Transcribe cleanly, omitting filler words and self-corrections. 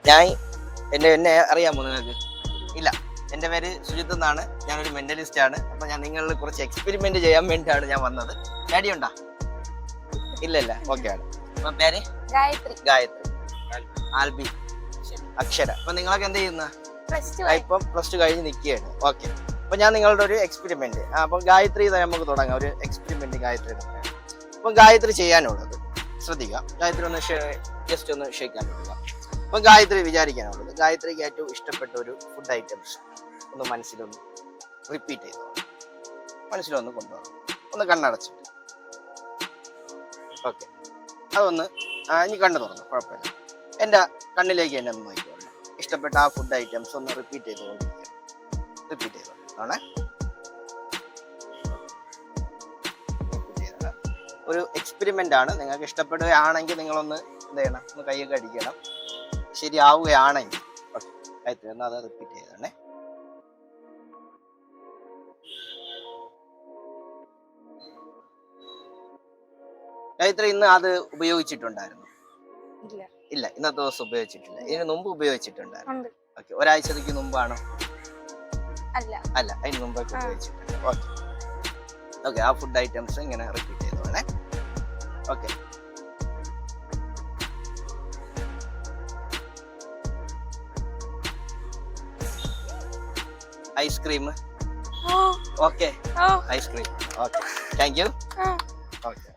ഞാൻ എന്നെ അറിയാമോ നിങ്ങൾക്ക്? ഇല്ല. എൻ്റെ പേര് സുജിത്ത് എന്നാണ്. ഞാനൊരു മെന്റലിസ്റ്റ് ആണ്. അപ്പൊ ഞാൻ നിങ്ങളിൽ കുറച്ച് എക്സ്പെരിമെന്റ് ചെയ്യാൻ വേണ്ടിയാണ് ഞാൻ വന്നത്. പേടിയുണ്ടോ? ഇല്ലല്ല, ഓക്കെ ആണ്. അപ്പൊ പേര് ഗായത്രി, ആൽബി, അക്ഷര. അപ്പൊ നിങ്ങളൊക്കെ എന്ത് ചെയ്യുന്ന? ഇപ്പം പ്ലസ് ടു കഴിഞ്ഞ് നിൽക്കുകയാണ്. ഓക്കെ. അപ്പൊ ഞാൻ നിങ്ങളുടെ ഒരു എക്സ്പെരിമെന്റ്, അപ്പൊ ഗായത്രി നമുക്ക് തുടങ്ങാം. ഒരു എക്സ്പെരിമെന്റ് ഗായത്രി. അപ്പൊ ഗായത്രി ചെയ്യാനുള്ളത് ശ്രദ്ധിക്കാം. ഗായത്രി ഒന്ന് ജസ്റ്റ് ഒന്ന് ഷേക്കാൻ കൊടുക്കുക. അപ്പൊ ഗായത്രി വിചാരിക്കാനുള്ളത്, ഗായത്രിക്ക് ഏറ്റവും ഇഷ്ടപ്പെട്ട ഒരു ഫുഡ് ഐറ്റംസ് ഒന്ന് മനസ്സിലൊന്ന് റിപ്പീറ്റ് ചെയ്തു, മനസ്സിലൊന്ന് കൊണ്ടുപോകണം. ഒന്ന് കണ്ണടച്ചിട്ട്. ഓക്കെ. അതൊന്ന് ഇനി കണ്ണു തുറന്നു, കുഴപ്പമില്ല. എൻ്റെ കണ്ണിലേക്ക് എന്നെ ഒന്ന് നോക്കിക്കോളണം. ഇഷ്ടപ്പെട്ട ആ ഫുഡ് ഐറ്റംസ് ഒന്ന് റിപ്പീറ്റ് ചെയ്തുകൊണ്ടിരിക്കുക. റിപ്പീറ്റ് ചെയ്തോളാം. ഒരു എക്സ്പെരിമെന്റ് ആണ്. നിങ്ങൾക്ക് ഇഷ്ടപ്പെടുകയാണെങ്കിൽ നിങ്ങളൊന്ന് എന്ത് ചെയ്യണം? ഒന്ന് കൈയൊക്കെ അടിക്കണം. ശരിയാവുകയാണെങ്കിൽ ഓക്കെ, ഒന്ന് അത് റിപ്പീറ്റ് ചെയ്തോണേ. ഗായത്രി ഇന്ന് അത് ഉപയോഗിച്ചിട്ടുണ്ടായിരുന്നു? ഇല്ല, ഇന്നത്തെ ദിവസം ഉപയോഗിച്ചിട്ടില്ല. ഇതിന് മുമ്പ് ഉപയോഗിച്ചിട്ടുണ്ടായിരുന്നു? ഓക്കെ. ഒരാഴ്ചത്തേക്ക് മുമ്പാണോ? അല്ല, അതിന് മുമ്പൊക്കെ ഉപയോഗിച്ചിട്ടുണ്ട്. Okay okay. ആ ഫുഡ് ഐറ്റംസ് ഇങ്ങനെ റിപ്പീറ്റ് ചെയ്തോണേ. Okay. Ice cream. Okay, ice cream. Okay, thank you. Okay.